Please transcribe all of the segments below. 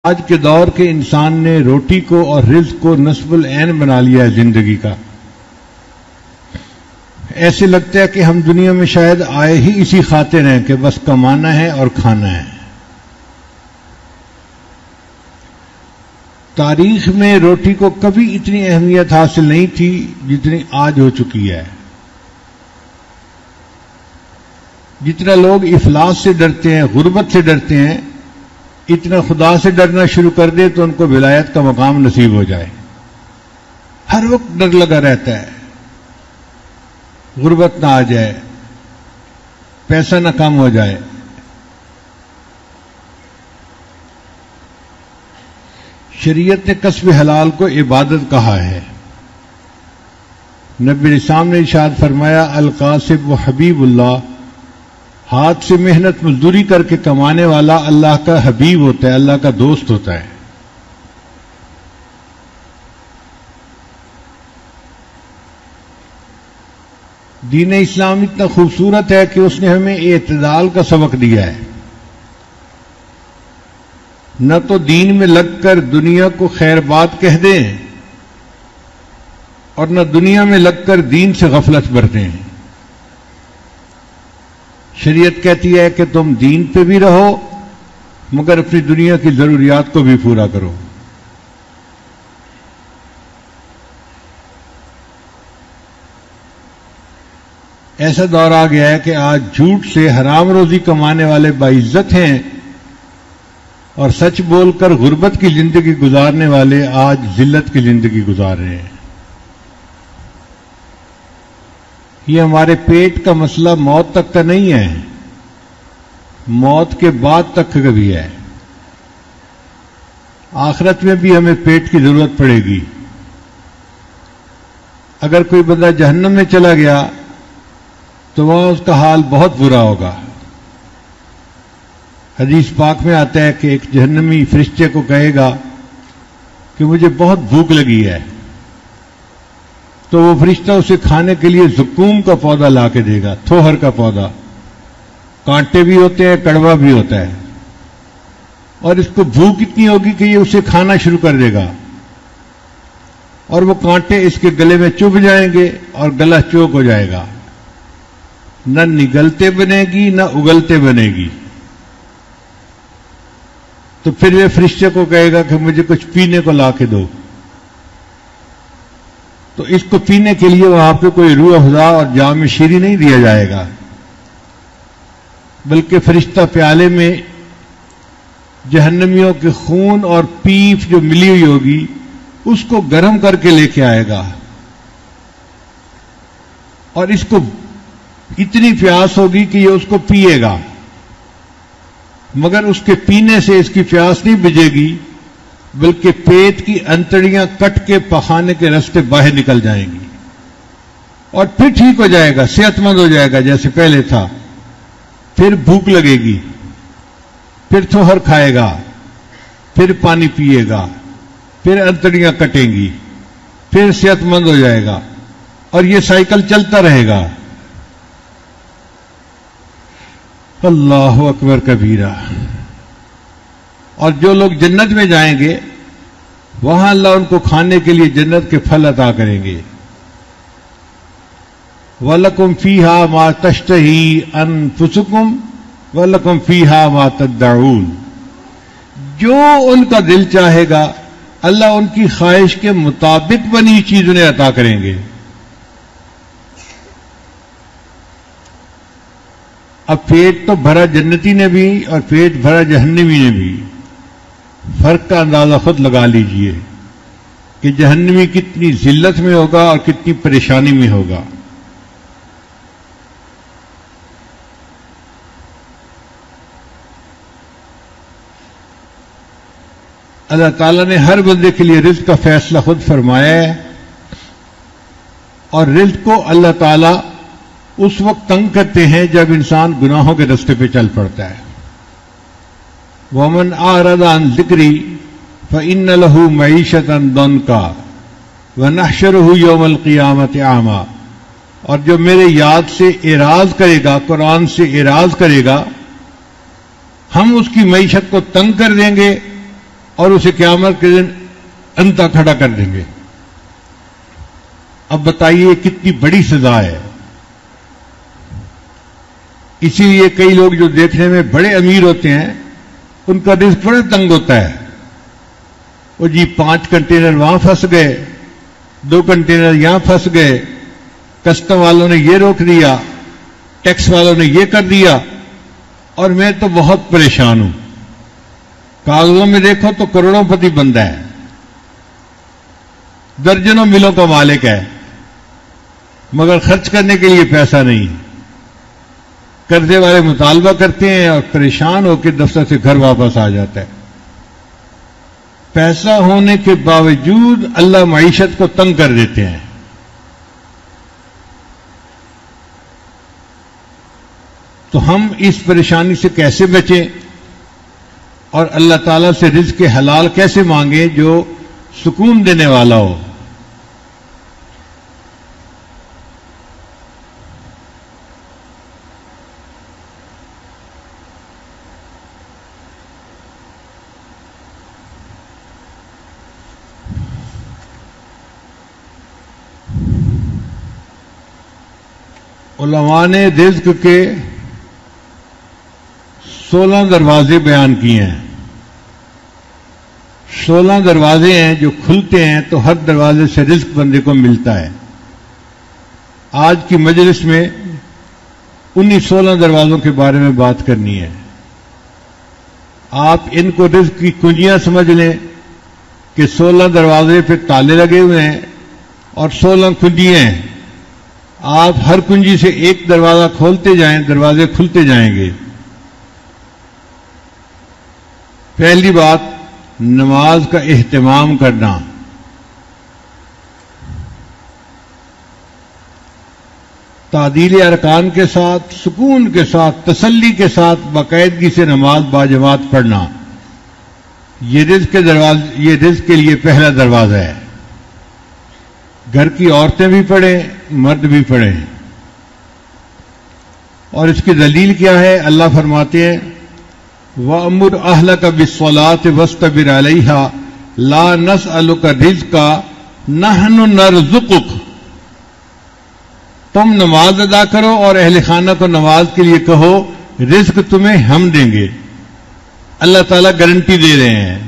آج کے دور کے انسان نے روٹی کو اور رزق کو نصب العین بنا لیا ہے زندگی کا. ایسے لگتا ہے کہ ہم دنیا میں شاید آئے ہی اسی خاطر ہیں کہ بس کمانا ہے اور کھانا ہے. تاریخ میں روٹی کو کبھی اتنی اہمیت حاصل نہیں تھی جتنی آج ہو چکی ہے. جتنا لوگ افلاس سے ڈرتے ہیں، غربت سے ڈرتے ہیں، اتنا خدا سے ڈرنا شروع کر دے تو ان کو ولایت کا مقام نصیب ہو جائے. ہر وقت ڈر لگا رہتا ہے، غربت نہ آ جائے، پیسہ نہ کم ہو جائے. شریعت نے کسب حلال کو عبادت کہا ہے. نبی اسلام نے ارشاد فرمایا القاسب و حبیب اللہ، ہاتھ سے محنت مزدوری کر کے کمانے والا اللہ کا حبیب ہوتا ہے، اللہ کا دوست ہوتا ہے. دین اسلام اتنا خوبصورت ہے کہ اس نے ہمیں اعتدال کا سبق دیا ہے. نہ تو دین میں لگ کر دنیا کو خیر بات کہہ دیں اور نہ دنیا میں لگ کر دین سے غفلت برتیں. شریعت کہتی ہے کہ تم دین پہ بھی رہو مگر اپنی دنیا کی ضروریات کو بھی پورا کرو. ایسا دور آ گیا ہے کہ آج جھوٹ سے حرام روزی کمانے والے باعزت ہیں اور سچ بول کر غربت کی زندگی گزارنے والے آج ذلت کی زندگی گزار رہے ہیں. یہ ہمارے پیٹ کا مسئلہ موت تک کا نہیں ہے، موت کے بعد تک کا بھی ہے. آخرت میں بھی ہمیں پیٹ کی ضرورت پڑے گی. اگر کوئی بندہ جہنم میں چلا گیا تو وہاں اس کا حال بہت برا ہوگا. حدیث پاک میں آتا ہے کہ ایک جہنمی فرشتے کو کہے گا کہ مجھے بہت بھوک لگی ہے، تو وہ فرشتہ اسے کھانے کے لیے زقوم کا پودا لا کے دے گا، تھوہر کا پودا. کانٹے بھی ہوتے ہیں، کڑوا بھی ہوتا ہے، اور اس کو بھوک اتنی ہوگی کہ یہ اسے کھانا شروع کر دے گا اور وہ کانٹے اس کے گلے میں چبھ جائیں گے اور گلا چوک ہو جائے گا. نہ نگلتے بنے گی نہ اگلتے بنے گی. تو پھر یہ فرشتے کو کہے گا کہ مجھے کچھ پینے کو لا کے دو. تو اس کو پینے کے لیے وہاں پہ کوئی روح افزا اور جام شیری نہیں دیا جائے گا، بلکہ فرشتہ پیالے میں جہنمیوں کے خون اور پیپ جو ملی ہوئی ہوگی اس کو گرم کر کے لے کے آئے گا. اور اس کو اتنی پیاس ہوگی کہ یہ اس کو پیے گا، مگر اس کے پینے سے اس کی پیاس نہیں بجھے گی، بلکہ پیٹ کی انتڑیاں کٹ کے پخانے کے راستے باہر نکل جائیں گی اور پھر ٹھیک ہو جائے گا، صحت مند ہو جائے گا جیسے پہلے تھا. پھر بھوک لگے گی، پھر تھوہر کھائے گا، پھر پانی پیے گا، پھر انتڑیاں کٹیں گی، پھر صحت مند ہو جائے گا، اور یہ سائیکل چلتا رہے گا. اللہ اکبر کبیرہ. اور جو لوگ جنت میں جائیں گے وہاں اللہ ان کو کھانے کے لیے جنت کے پھل عطا کریں گے. وَلَكُمْ فِيهَا مَا تَشْتَهِي أَنفُسُكُمْ وَلَكُمْ فِيهَا مَا تَدَّعُونَ. جو ان کا دل چاہے گا اللہ ان کی خواہش کے مطابق بنی چیز انہیں عطا کریں گے. اب پیٹ تو بھرا جنتی نے بھی اور پیٹ بھرا جہنمی نے بھی. فرق کا اندازہ خود لگا لیجئے کہ جہنمی کتنی ذلت میں ہوگا اور کتنی پریشانی میں ہوگا. اللہ تعالیٰ نے ہر بندے کے لیے رزق کا فیصلہ خود فرمایا ہے، اور رزق کو اللہ تعالیٰ اس وقت تنگ کرتے ہیں جب انسان گناہوں کے راستے پہ چل پڑتا ہے. وَمَنْ أَعْرَضَ عَنْ ذِكْرِي فَإِنَّ لَهُ مَعِيشَةً ضَنْكَ وَنَحْشُرُهُ يَوْمَ الْقِيَامَةِ أَعْمَى. اور جو میرے یاد سے اعراض کرے گا، قرآن سے اعراض کرے گا، ہم اس کی معیشت کو تنگ کر دیں گے اور اسے قیامت کے دن اندھا کھڑا کر دیں گے۔ اب بتائیے کتنی بڑی سزا ہے۔ اسی لیے کئی لوگ جو دیکھنے میں بڑے امیر ہوتے ہیں ان کا رزق بڑا تنگ ہوتا ہے۔ وہ جی 5 کنٹینر وہاں پھنس گئے، 2 کنٹینر یہاں پھنس گئے، کسٹم والوں نے یہ روک دیا، ٹیکس والوں نے یہ کر دیا، اور میں تو بہت پریشان ہوں۔ کاغذوں میں دیکھو تو کروڑوں پتی بندہ ہے، درجنوں ملوں کا مالک ہے، مگر خرچ کرنے کے لیے پیسہ نہیں۔ قرضے والے مطالبہ کرتے ہیں اور پریشان ہو کے دفتر سے گھر واپس آ جاتا ہے۔ پیسہ ہونے کے باوجود اللہ معیشت کو تنگ کر دیتے ہیں۔ تو ہم اس پریشانی سے کیسے بچیں اور اللہ تعالیٰ سے رزق حلال کیسے مانگیں جو سکون دینے والا ہو؟ علماء نے رزق کے 16 دروازے بیان کیے ہیں۔ 16 دروازے ہیں جو کھلتے ہیں تو ہر دروازے سے رزق بندے کو ملتا ہے۔ آج کی مجلس میں انہی 16 دروازوں کے بارے میں بات کرنی ہے۔ آپ ان کو رزق کی کنجیاں سمجھ لیں کہ 16 دروازے پہ تالے لگے ہوئے ہیں اور 16 کنجیاں ہیں۔ آپ ہر کنجی سے ایک دروازہ کھولتے جائیں، دروازے کھلتے جائیں گے۔ پہلی بات، نماز کا اہتمام کرنا۔ تعدیل ارکان کے ساتھ، سکون کے ساتھ، تسلی کے ساتھ باقاعدگی سے نماز باجماعت پڑھنا، یہ رزق کے لیے پہلا دروازہ ہے۔ گھر کی عورتیں بھی پڑھیں، مرد بھی پڑھیں۔ اور اس کی دلیل کیا ہے؟ اللہ فرماتے ہیں وَأْمُرْ أَهْلَكَ بِالصَّلَاةِ وَاسْتَبِرْ عَلَيْهَا لَا نَسْأَلُكَ رِزْقًا نَحْنُ نَرْزُقُكَ۔ تم نماز ادا کرو اور اہل خانہ کو نماز کے لیے کہو، رزق تمہیں ہم دیں گے۔ اللہ تعالیٰ گارنٹی دے رہے ہیں،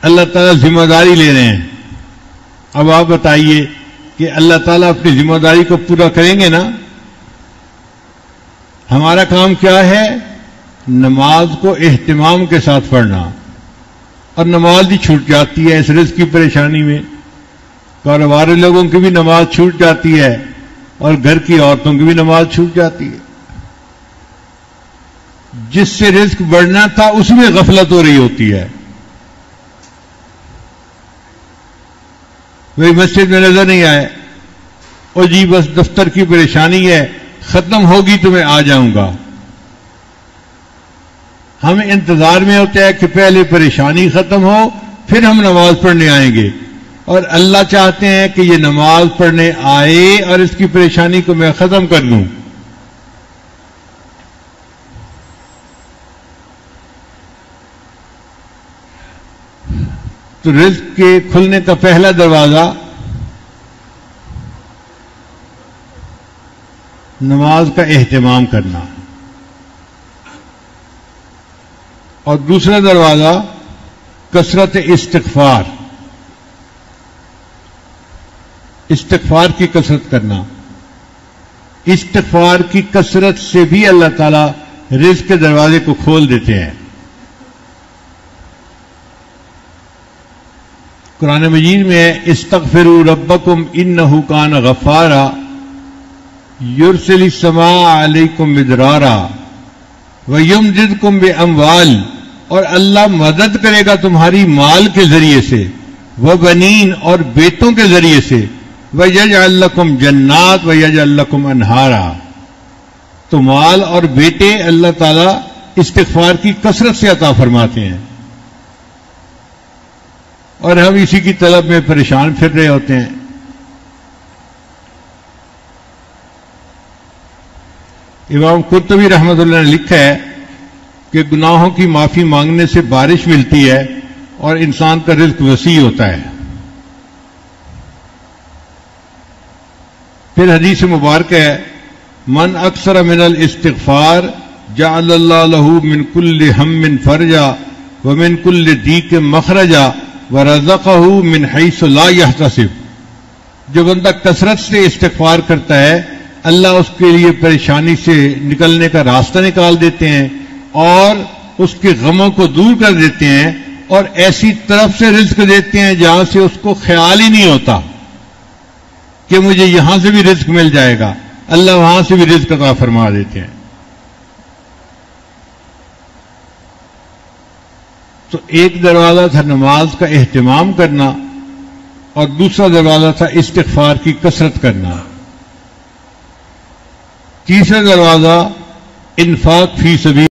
اللہ تعالیٰ ذمہ داری لے رہے ہیں۔ اب آپ بتائیے کہ اللہ تعالیٰ اپنی ذمہ داری کو پورا کریں گے نا؟ ہمارا کام کیا ہے؟ نماز کو اہتمام کے ساتھ پڑھنا، اور نماز بھی چھوٹ جاتی ہے اس رزق کی پریشانی میں۔ کاروبار لوگوں کی بھی نماز چھوٹ جاتی ہے اور گھر کی عورتوں کی بھی نماز چھوٹ جاتی ہے۔ جس سے رزق بڑھنا تھا اس میں غفلت ہو رہی ہوتی ہے۔ وہی مسجد میں نظر نہیں آئے، اور جی بس دفتر کی پریشانی ہے، ختم ہوگی تو میں آ جاؤں گا۔ ہم انتظار میں ہوتے ہیں کہ پہلے پریشانی ختم ہو پھر ہم نماز پڑھنے آئیں گے، اور اللہ چاہتے ہیں کہ یہ نماز پڑھنے آئے اور اس کی پریشانی کو میں ختم کر دوں۔ تو رزق کے کھلنے کا پہلا دروازہ نماز کا اہتمام کرنا، اور دوسرا دروازہ کثرت استغفار، استغفار کی کثرت کرنا۔ استغفار کی کثرت سے بھی اللہ تعالیٰ رزق کے دروازے کو کھول دیتے ہیں۔ قرآن مجید میں استغفروا ربکم انہ کان غفارا یرسل السماء علیکم مدرارا ویمددکم باموال، اور اللہ مدد کرے گا تمہاری مال کے ذریعے سے، وبنین، اور بیٹوں کے ذریعے سے، ویجعل لکم جنات ویجعل لکم انہارا۔ تو مال اور بیٹے اللہ تعالیٰ استغفار کی کثرت سے عطا فرماتے ہیں، اور ہم اسی کی طلب میں پریشان پھر رہے ہوتے ہیں۔ امام قرطبی رحمۃ اللہ نے لکھا ہے کہ گناہوں کی معافی مانگنے سے بارش ملتی ہے، اور انسان کا رزق وسیع ہوتا ہے۔ پھر حدیث مبارک ہے، من اکثر من الاستغفار جعل اللہ لہ من کل ہم فرجا ومن کل ضیق مخرجا ورزقہ من حیث لا یحتسب۔ جو بندہ کثرت سے استغفار کرتا ہے اللہ اس کے لیے پریشانی سے نکلنے کا راستہ نکال دیتے ہیں اور اس کے غموں کو دور کر دیتے ہیں، اور ایسی طرف سے رزق دیتے ہیں جہاں سے اس کو خیال ہی نہیں ہوتا کہ مجھے یہاں سے بھی رزق مل جائے گا، اللہ وہاں سے بھی رزق عطا فرما دیتے ہیں۔ تو ایک دروازہ تھا نماز کا اہتمام کرنا اور دوسرا دروازہ تھا استغفار کی کثرت کرنا۔ تیسرا دروازہ انفاق فی سبیل